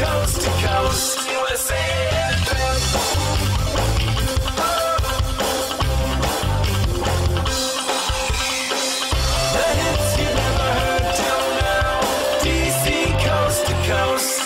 coast to coast, USA. The hits you never heard till now, DC coast to coast.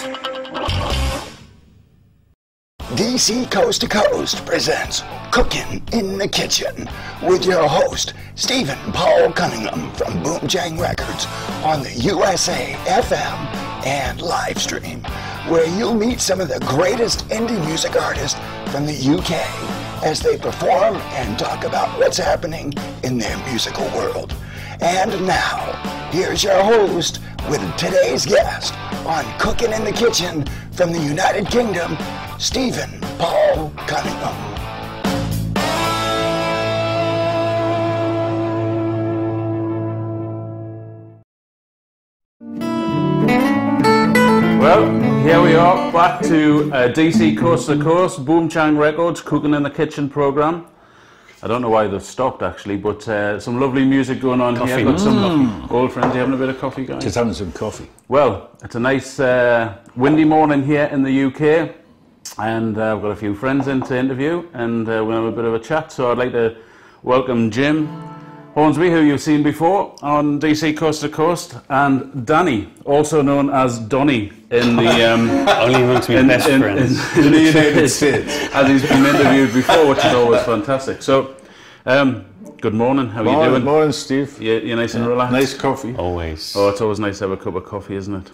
DC Coast to Coast presents Cookin' in the Kitchen with your host, Stephen Paul Cunningham from Boomjang Records on the USA FM and live stream, where you'll meet some of the greatest indie music artists from the UK as they perform and talk about what's happening in their musical world. And now, here's your host with today's guest on Cookin' in the Kitchen from the United Kingdom, Stephen Paul Cunningham. Well, here we are, back to DC Coast to Coast, Boomjang Records, Cookin' in the Kitchen program. I don't know why they've stopped actually, but some lovely music going on here. Got some old friends. You having a bit of coffee, guys? Just having some coffee. Well, it's a nice windy morning here in the UK, and I've got a few friends in to interview, and we'll have a bit of a chat. So I'd like to welcome Jim Hornsby, who you've seen before on DC Coast to Coast, and Danny, also known as Donny in the only amongst my best friends in the United States, as he's been interviewed before, which is always fantastic. So, good morning. How are you doing? Morning, Steve. You're nice and relaxed. Nice coffee. always. Oh, it's always nice to have a cup of coffee, isn't it?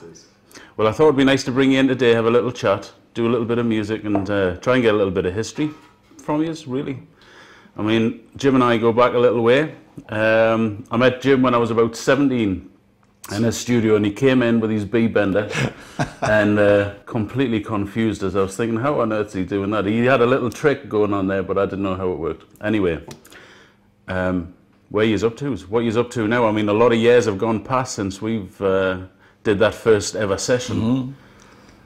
Well, I thought it'd be nice to bring you in today, have a little chat, do a little bit of music, and try and get a little bit of history from you, really. I mean, Jim and I go back a little way. I met Jim when I was about 17 in his studio, and he came in with his B-bender and completely confused us. I was thinking, how on earth is he doing that? He had a little trick going on there, but I didn't know how it worked. Anyway, where he's up to, what he's up to now. I mean, a lot of years have gone past since we've did that first ever session. Mm-hmm.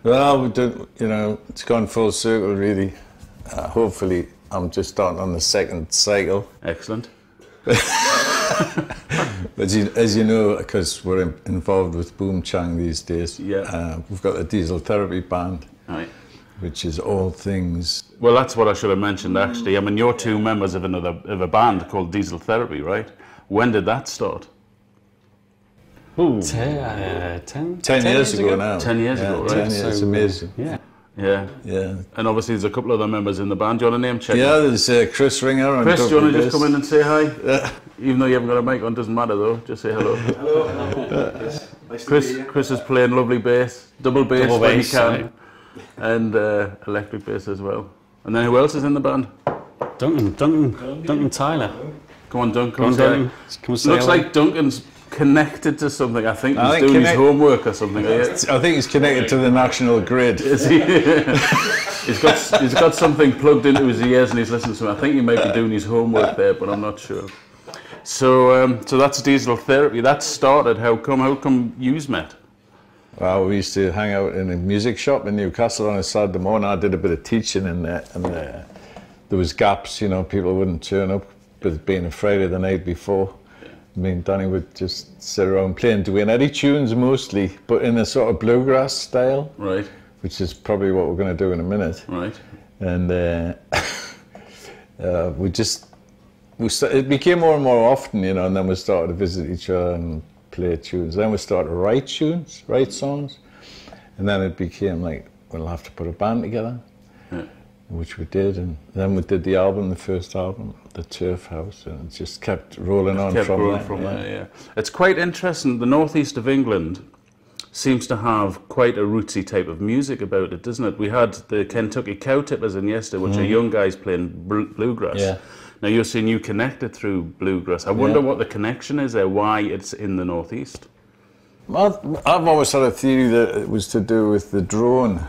Well, we did, you know, it's gone full circle, really. Hopefully, I'm just starting on the second cycle. Excellent. But as you know, because we're involved with Boomjang these days, yeah. We've got a diesel therapy band, Right. which is all things. Well, that's what I should have mentioned, actually. I mean, you're two members of a band called Diesel Therapy, right? When did that start? Ooh, 10 years ago now. 10 years ago, right? 10 years, So, amazing. Yeah. Yeah. Yeah. And obviously there's a couple of other members in the band. Do you want to name check? Yeah, there's Chris Ringer. Chris, do you want to just come in and say hi? Yeah. Even though you haven't got a mic on, doesn't matter though. Just say hello. Hello. Nice Chris is playing lovely bass, double bass Double when he bass, can, and electric bass as well. And then who else is in the band? Duncan Tyler. Come on, Duncan. Come on, Duncan. Come say Looks hello. like Duncan's connected to something. I think he's I think doing his homework or something. I think he's connected to the national grid. Is he? he's got something plugged into his ears and he's listening to it. I think he might be doing his homework there, but I'm not sure. So so that's Diesel Therapy. That started. How come yous met? Well, we used to hang out in a music shop in Newcastle on a Saturday morning. I did a bit of teaching in there, and there was gaps, you know, people wouldn't turn up, but being a Friday the night before, me and Danny would just sit around playing Duane tunes mostly, but in a sort of bluegrass style. Right. Which is probably what we're going to do in a minute. Right. And it became more and more often, you know, and then we started to visit each other and play tunes. Then we started to write songs, and then it became like, we'll have to put a band together, which we did, and then we did the first album, The Turf House, and it just kept rolling on from there. Yeah. It's quite interesting. The northeast of England seems to have quite a rootsy type of music about it, doesn't it? We had the Kentucky Cowtippers in yesterday, which are young guys playing bluegrass. Yeah. Now you're saying you connected through bluegrass. I wonder what the connection is there, why it's in the northeast. I've always had a theory that it was to do with the drone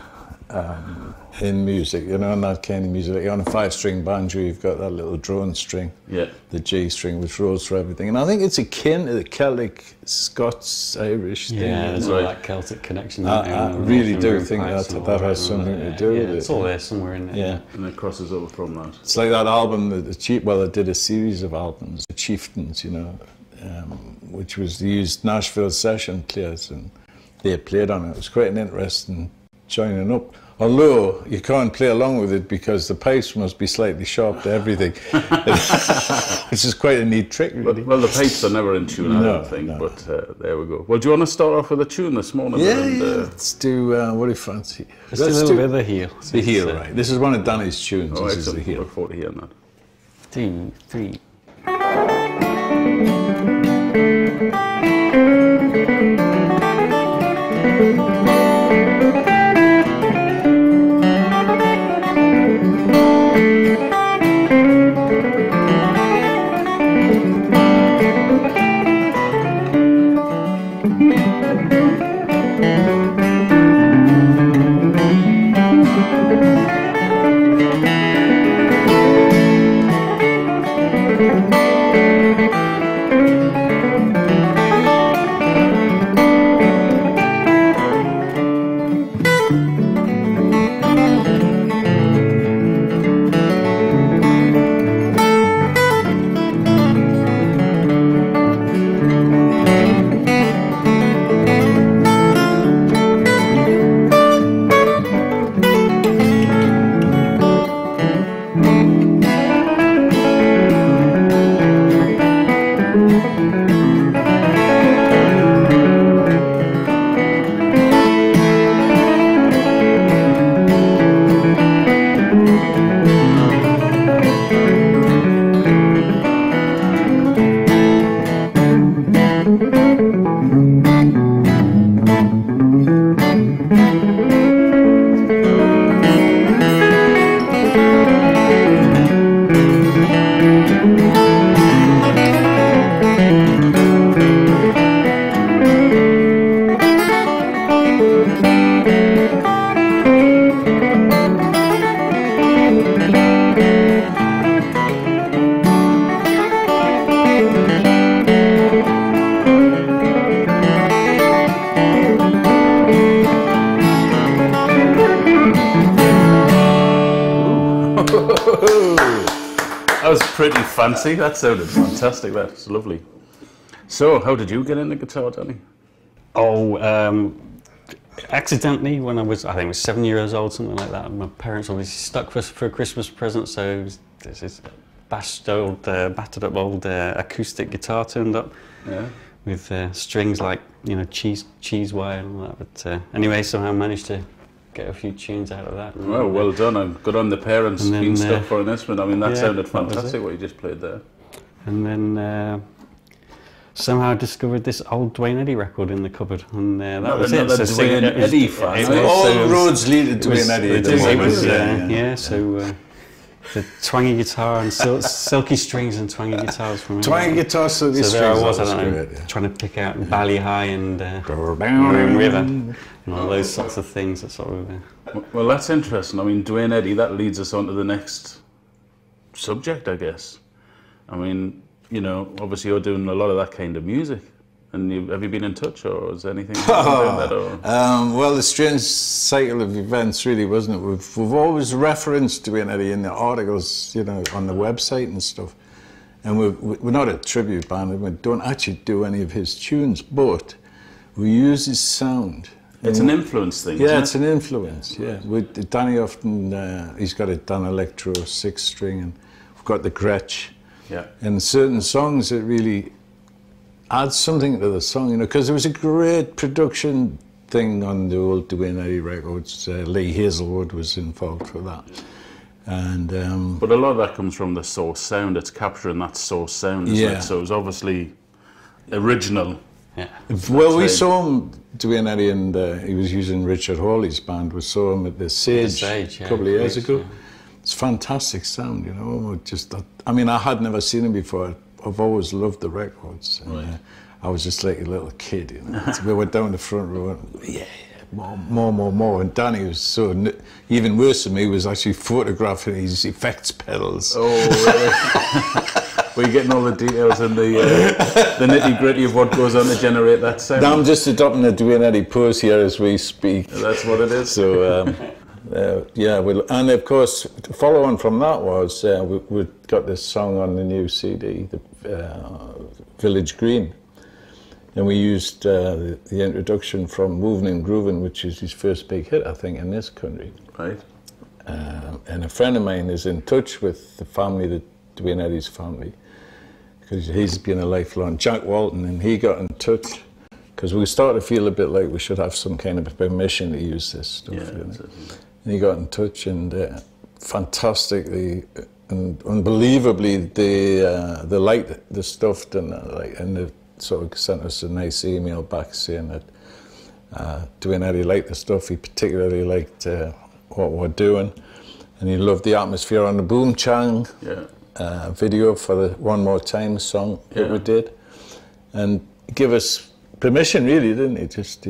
in music, you know, and that kind of music. Like on a 5-string banjo, you've got that little drone string, the G string, which rolls for everything. And I think it's akin to the Celtic, Scots, Irish thing. Yeah, there's all that Celtic connection. I really do think that has something to do with it. It's all there somewhere in there. Yeah. And it crosses over from that. It's like that album, they did a series of albums, The Chieftains, you know, which was used Nashville session players, and they played on it. It was quite an interesting joining up. Although you can't play along with it because the pipes must be slightly sharp to everything. Which is quite a neat trick, really. Well, the pipes are never in tune, I No, don't think, no. but there we go. Well, do you want to start off with a tune this morning? Yeah, and, let's do, what do you fancy? Let's do a little bit of the heel. The heel, right. This is one of Danny's tunes, Oh, this is the excellent. heel. Look forward to hearing that. 2, 3. That was pretty fancy. That sounded fantastic. That's lovely. So, how did you get into guitar, Danny? Oh, accidentally when I think it was 7 years old, something like that. My parents obviously stuck for a Christmas present, so there's this battered up old acoustic guitar turned up. Yeah. With strings like, cheese wire and all that. But anyway, somehow managed to get a few tunes out of that. Well, well done. And good on the parents And then, being stuck for an instrument. I mean, that yeah, sounded that was fantastic it. what you just played there. And then somehow discovered this old Dwayne Eddy record in the cupboard, and that was it. Another Dwayne Eddy fan. All roads lead to Dwayne Eddy at the moment. Yeah, so the twangy guitar and silky strings and twangy guitars from him. Twangy guitar, silky So strings. there I was, that I don't know, great, yeah. trying to pick out Bally High and Moon River and all those sorts of things that sort of... Well, that's interesting. I mean, Dwayne Eddy, that leads us on to the next subject, I guess. I mean, obviously you're doing a lot of that kind of music. And have you been in touch, or is anything like that? Or? Well, the strange cycle of events, really, wasn't it? We've always referenced Dwayne Eddy in the articles, on the website and stuff. And we're not a tribute band, and we don't actually do any of his tunes, but we use his sound. It's an influence thing, Yeah, isn't it's an influence, yeah. Danny often, he's got a Dan Electro 6-string, and we've got the Gretsch. Yeah. And certain songs that really add something to the song, because there was a great production thing on the old Dwayne Eddy records. Lee Hazelwood was involved for that. And but a lot of that comes from the source sound. It's capturing that source sound, isn't Yeah. it? So it was obviously original. Yeah. well, we right. saw him, Dwayne Eddy, and he was using Richard Hawley's band. We saw him at the Sage, Sage, a couple of years Great, ago. yeah. It's fantastic sound, Just that, I mean, I had never seen him before. I've always loved the records. And, I was just like a little kid, So we went down the front row and, yeah, more. And Danny was even worse than me, was actually photographing his effects pedals. Oh, really? Were you getting all the details and the nitty-gritty of what goes on to generate that sound? Now I'm just adopting a Dwayne Eddy pose here as we speak. That's what it is. So, and of course, follow on from that was we got this song on the new CD, the Village Green. And we used the introduction from Moving and Grooving, which is his first big hit, I think, in this country. Right. And a friend of mine is in touch with the family, the Dwayne Eddy's family, because he's been a lifelong Jack Walton, and he got in touch because we started to feel a bit like we should have some kind of permission to use this stuff. Yeah, you know? that's it. And he got in touch, and fantastically and unbelievably, they liked the stuff, and they sort of sent us a nice email back saying that Dwayne Eddy liked the stuff. He particularly liked what we're doing, and he loved the atmosphere on the Boom Chang video for the One More Time song that we did, and give us permission, really, didn't he? Just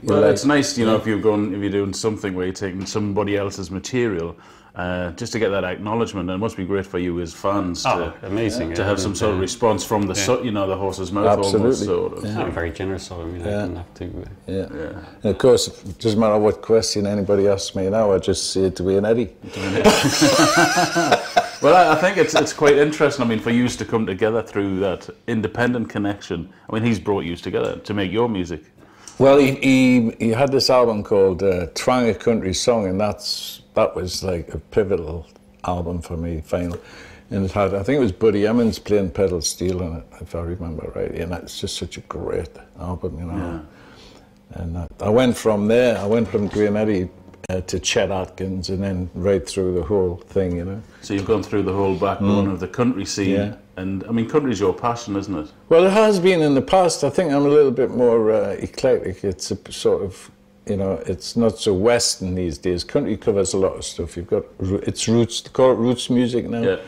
well, it's nice, you know, if you're doing something where you're taking somebody else's material, just to get that acknowledgement. And it must be great for you as fans amazing, to have some sort of response from the you know, the horse's mouth. Absolutely. Almost, sort of. I'm very generous of him, you know, didn't have to. And of course, it doesn't matter what question anybody asks me now, I just say Dwayne Eddy. Well, I think it's quite interesting. I mean, for you to come together through that independent connection. I mean, he's brought you together to make your music. Well, he had this album called Twang a Country Song, and that was like a pivotal album for me, final. And it had, I think it was Buddy Emmons playing pedal steel on it, if I remember right. And it's just such a great album, you know. Yeah. And I went from there, Dwayne Eddy to Chet Atkins, and then right through the whole thing, you know. So you've gone through the whole backbone of the country scene, and I mean, country's your passion, isn't it? Well, it has been in the past. I think I'm a little bit more eclectic. It's a sort of, you know, it's not so Western these days. Country covers a lot of stuff. You've got its roots, they call it roots music now. Yeah.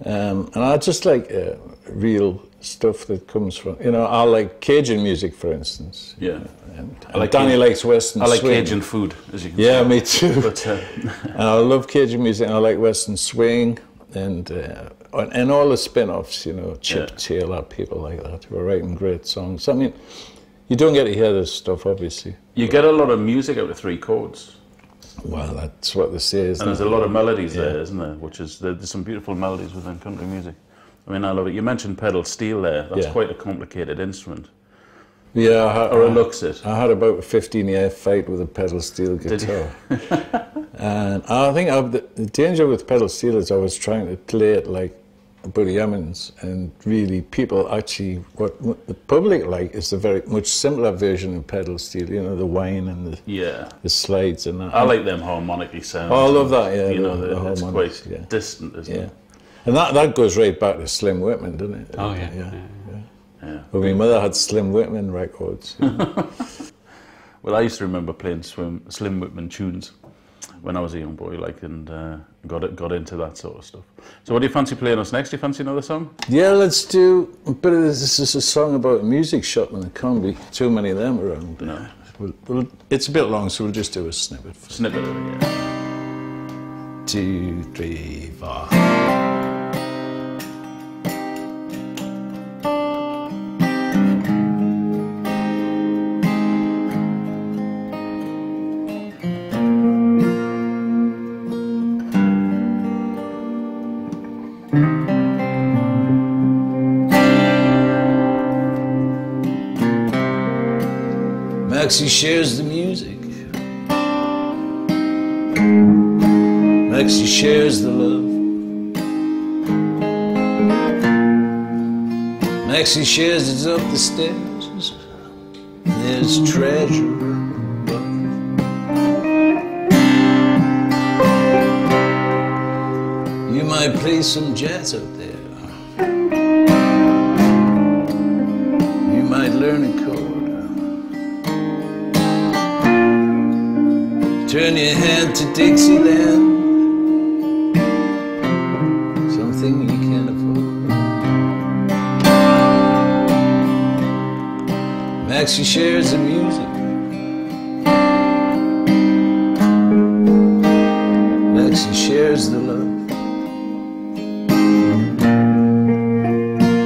And I just like real stuff that comes from, you know, I like Cajun music, for instance. Yeah. And Danny likes Western I like swing. Cajun food, as you can Yeah, say. me too. But, and I love Cajun music, and I like Western swing, and all the spin-offs, you know, Chip Taylor, people like that, who are writing great songs. I mean, you don't get to hear this stuff, obviously. you get a lot of music out of 3 chords. Well, that's what they say, isn't And there's it? a lot of melodies there, isn't there? Which is, there's some beautiful melodies within country music. I mean, I love it. You mentioned pedal steel there. That's quite a complicated instrument. Yeah, Or it looks it. I had about a 15-year fight with a pedal steel guitar. And I think the danger with pedal steel is I was trying to play it like Buddy Emmons, and really people actually, what the public like is the very much simpler version of pedal steel, you know, the whine and the slides and that. I like them harmonically sounds. Oh, I love that, yeah. You know, the it's harmonics, quite distant, isn't it? And that goes right back to Slim Whitman, doesn't it? Oh, yeah. Well, my mother had Slim Whitman records. You know. Well, I used to remember playing Slim Whitman tunes when I was a young boy, like, and got into that sort of stuff. So what do you fancy playing us next? Do you fancy another song? Yeah, let's do, but this is a song about a music shop, and there can't be too many of them around. No. It's a bit long, so we'll just do a snippet. Snippet of it, yeah. 2, 3, 4. Maxie shares the music. Maxie shares the love. Maxie shares it up the stairs. There's treasure above. You might play some jazz out there. You might learn a chord. Turn your head to Dixieland, something you can't afford. Maxie shares the music. Maxie shares the love.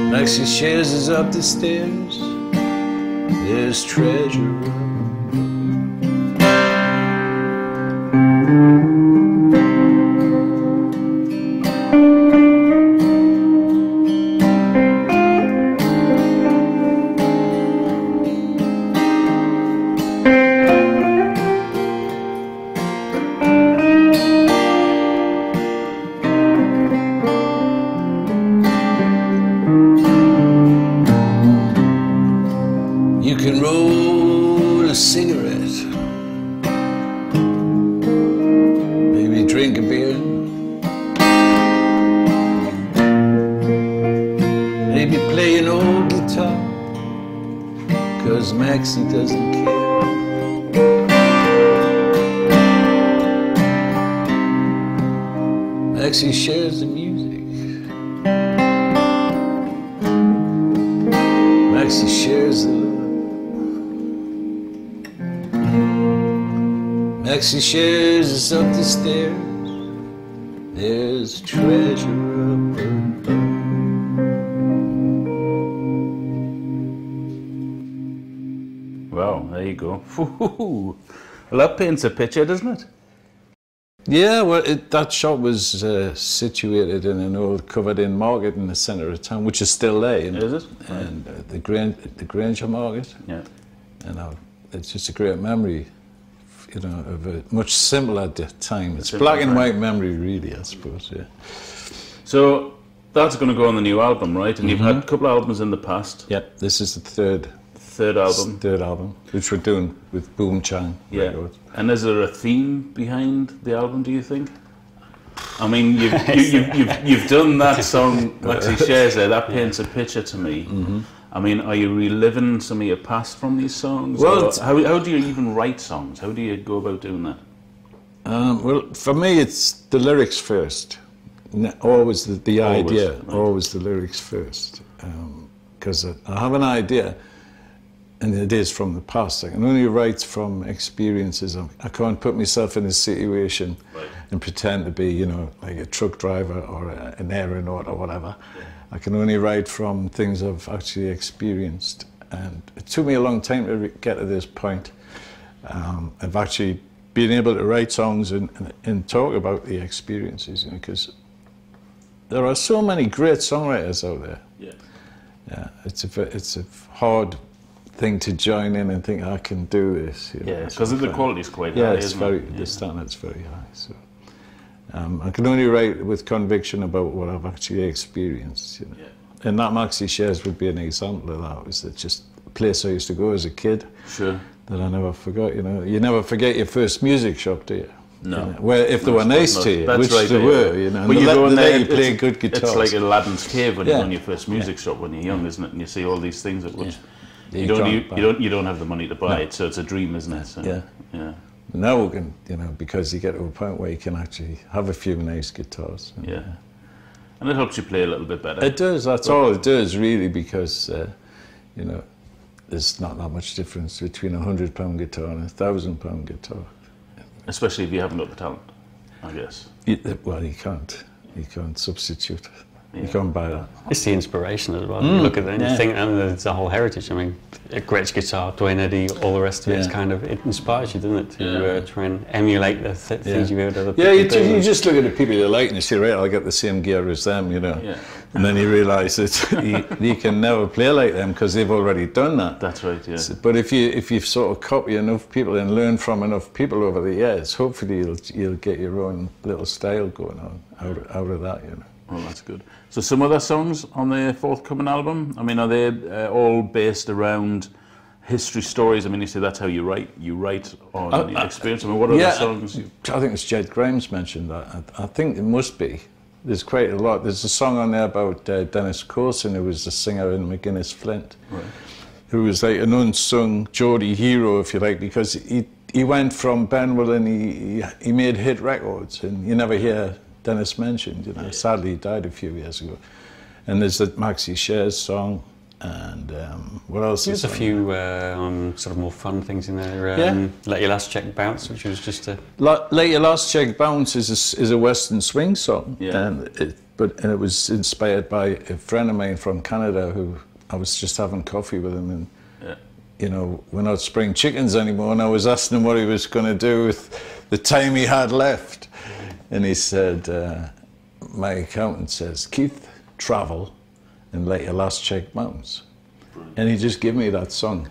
Maxie shares us up the stairs. There's treasure. drink a beer. Maybe play an old guitar, 'cause Maxie doesn't care. Maxie shares the music. Maxie shares the love. Maxie shares us up the stairs. There's treasure up above. Wow, there you go. Well, that paints a picture, doesn't it? Yeah, well, that shop was situated in an old covered-in market in the centre of town, which is still there. You know? Is it? And the Granger Market. Yeah. And it's just a great memory, you know, of a much simpler time. It's black and white memory, really, I suppose. Yeah. So that's going to go on the new album, right? And you've had a couple of albums in the past. Yep. This is the third album. Third album, which we're doing with Boom Chang. Yeah. Records. And is there a theme behind the album, do you think? I mean, you've done that song, Maxie Shares there, that paints a picture to me. I mean, are you reliving some of your past from these songs? Well, how do you even write songs? How do you go about doing that? Well, for me, it's the lyrics first. Always the idea, right. always the lyrics first. Because I have an idea, and it is from the past. I can only write from experiences. I can't put myself in a situation and pretend to be, you know, like a truck driver or an aeronaut or whatever. Yeah. I can only write from things I've actually experienced. And it took me a long time to get to this point. I've actually been able to write songs and talk about the experiences, you know, because there are so many great songwriters out there. Yeah. Yeah, it's a hard thing to join in and think I can do this. You know, yeah, because the quality is quite high. Yeah, it's the standard's very high. So I can only write with conviction about what I've actually experienced. You know? Yeah. And that Maxie Shares would be an example of that. Was just a place I used to go as a kid. Sure. That I never forgot. You know, you never forget your first music shop, do you? No. You know, where if they were nice to you, which right, they were, you know, but you go in there, you play good guitars. It's like Aladdin's cave when you're on your first music shop when you're young, isn't it? And you see all these things that which you don't have the money to buy it, so it's a dream, isn't it? So, yeah. Now we can, you know, because you get to a point where you can actually have a few nice guitars. Yeah. And it helps you play a little bit better. It does. That's all it does, really, because you know, there's not that much difference between a £100 guitar and a £1,000 guitar. Especially if you haven't got the talent, I guess. Well, you can't substitute. Yeah. You can't buy that. It's the inspiration as well. You look at it and you think, and there's the whole heritage. I mean, a Gretsch guitar, Dwayne Eddy, all the rest of it. It's kind of, it inspires you, doesn't it, to try and emulate the things you've heard other people do. You just look at the people you like and you say, right, I'll get the same gear as them, you know. Yeah. And then you realise that you can never play like them because they've already done that. That's right, yeah. But if you sort of copy enough people and learn from enough people over the years, hopefully you'll get your own little style going on out of that, you know. Well, that's good. So some other songs on the forthcoming album, I mean, are they all based around history stories? I mean, you say that's how you write. You write on your experience. I mean, what are the songs? I think it's Jed Grimes mentioned that. I think it must be. There's quite a lot. There's a song on there about Dennis Corson, who was the singer in McGuinness Flint, who was like an unsung Geordie hero, if you like, because he went from Benwell and he made hit records, and you never hear Dennis mentioned, you know. Sadly, he died a few years ago. And there's the Maxie Shares song, and what else? There's a few sort of more fun things in there. Let Your Last Check Bounce, which was just a... Let Your Last Check Bounce is a Western swing song, and it was inspired by a friend of mine from Canada who I was just having coffee with him, and you know, we're not spring chickens anymore, and I was asking him what he was going to do with the time he had left. And he said, my accountant says, Keith, travel and let your last check bounce. And he just gave me that song.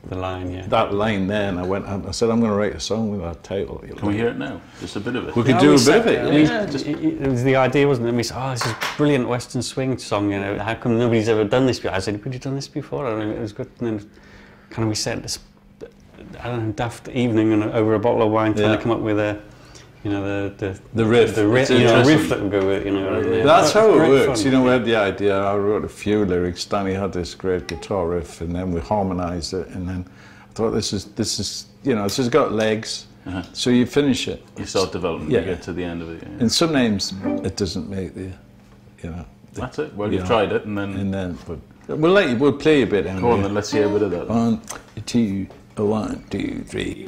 The line, That line there, and I said, I'm going to write a song with that title. Can we hear it now? Just a bit of it. We could do a bit of it. It was the idea, wasn't it? And we said, this is a brilliant Western swing song, you know, how come nobody's ever done this before? I said, could you done this before? I mean, it was good. And then kind of we set this, I don't know, daft evening and over a bottle of wine trying to come up with You know, The riff. riff, It's you know, interesting. riff that will go with, you know. and, That's how it great works. fun. You know, we had the idea. I wrote a few lyrics. Danny had this great guitar riff, and then we harmonized it. And then I thought, this is, you know, this has got legs. So you finish it. You start developing, Yeah. you get to the end of it. Yeah. And some names it doesn't make the, you know. That's it. Well, you you've know, tried it, and then but we'll play a bit. go on, then let's hear a bit of that. 1, 2, 1, 2, 3.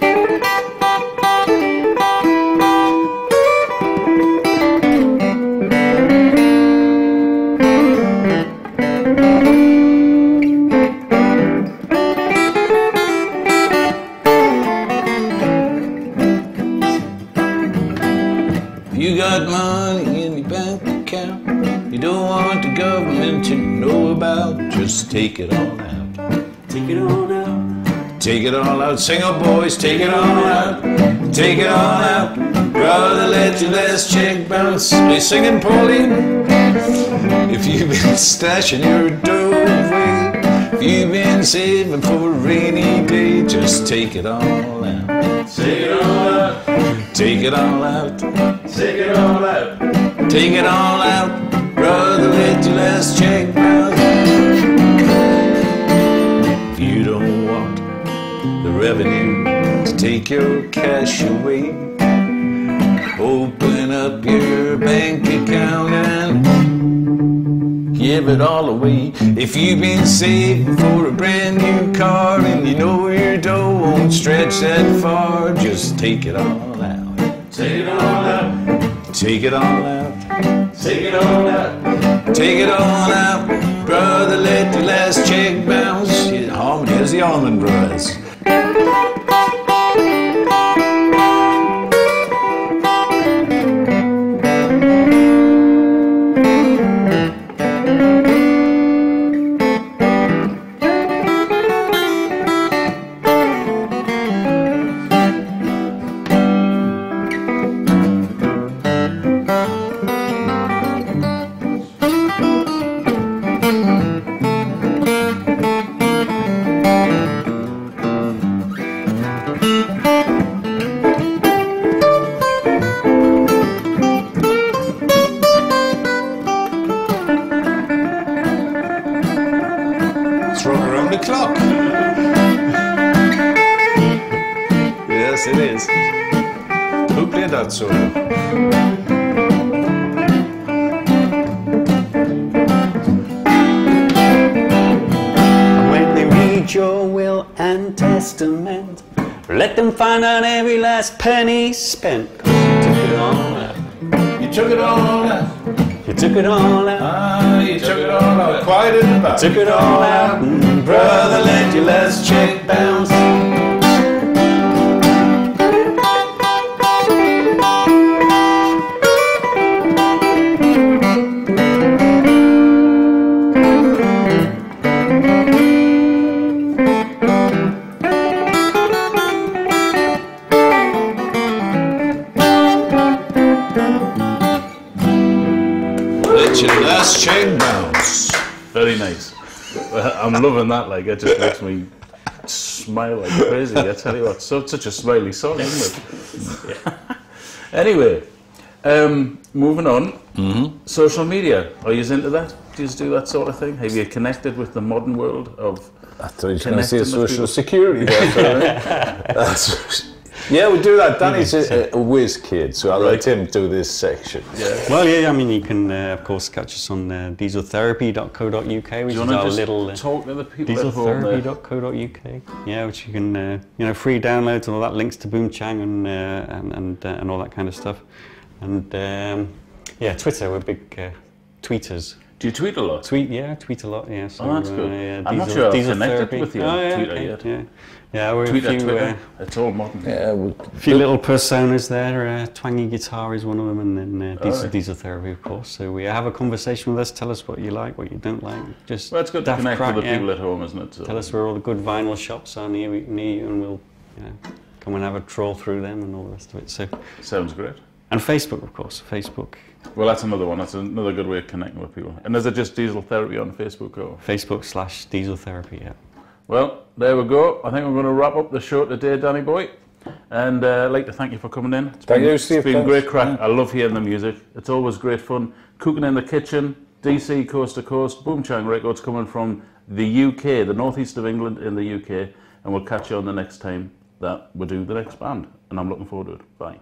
You got money in your bank account you don't want the government to know about. Just take it all out. Take it on out. Take it all out. Sing up, boys, take it all out. Take it all out. Brother, let your last check bounce. Be singing, Pauline. If you've been stashing your dough away, if you've been saving for a rainy day, just take it all out. Take it all out. Take it all out. Take it all out. Take it all out. Brother, let your last check bounce. If you don't want the revenue to take your cash away, open up your bank account and give it all away. If you've been saving for a brand new car and you know your dough won't stretch that far, just take it all out. Take it all out. Take it all out. Take it all out. Take it all out. Brother, let the last check bounce. Yeah, harmony is the Allman Brothers. Throw around the clock. Yes, it is. Who played that solo? When they read your will and testament, let them find out every last penny spent. 'Cause you took it all out. You took it all out. You took it all out. Ah, you took it all out. Quiet in the back. Took it all out. Brother, let your last check bounce. Let your last check bounce. Very nice. I'm loving that. Like, it just makes me smile like crazy. I tell you what, such a smiley song, isn't it? Yeah. Anyway, moving on. Social media. Are you into that? Do you do that sort of thing? Have you connected with the modern world of? I thought you were going to say Connecting with social people. security there for a minute. Yeah, we do that. Danny's a whiz kid, so I'll let him do this section. Well, yeah, I mean, you can, of course, catch us on dieseltherapy.co.uk, which Do you is want to our just little talk to the people at home there? dieseltherapy.co.uk. Yeah, which you can, you know, free downloads and all that, links to Boomchang and all that kind of stuff. And yeah, Twitter, we're big tweeters. Do you tweet a lot? Tweet a lot. Yeah. So, Oh, that's good. yeah, I'm not sure I've Diesel connected Therapy. with you on yeah, Twitter okay, yet. Yeah, yeah, we're Twitter, a few, Twitter. It's all modern. Yeah, few little personas there. Twangy Guitar is one of them, and then right. Diesel Therapy, of course. So we have a conversation with us. Tell us what you like, what you don't like. Just Well, it's good to daft connect crack, with the yeah. people at home, isn't it? So. Tell us where all the good vinyl shops are near you, and we'll, you know, come and have a troll through them and all the rest of it. So, Sounds great. and Facebook, of course. Facebook, Well, that's another one. That's another good way of connecting with people. And is it just Diesel Therapy on Facebook? Or? Facebook/Diesel Therapy. Yeah. Well, there we go. I think we're going to wrap up the show today, Danny boy. And I'd like to thank you for coming in. Thank you, Steve. It's been Thanks. great crack. I love hearing the music. It's always great fun. Cooking in the Kitchen, DC, coast to coast, Boomchang Records coming from the UK, the northeast of England in the UK. And we'll catch you on the next time that we do the next band. And I'm looking forward to it. Bye.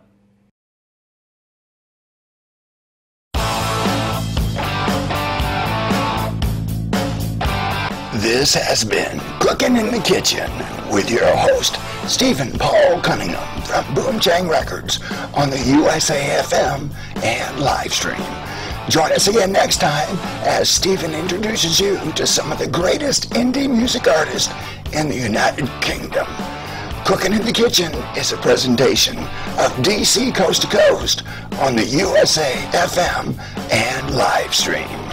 This has been Cookin' in the Kitchen with your host, Stephen Paul Cunningham from Boomchang Records on the USA FM and live stream. Join us again next time as Stephen introduces you to some of the greatest indie music artists in the United Kingdom. Cookin' in the Kitchen is a presentation of DC Coast to Coast on the USA FM and live stream.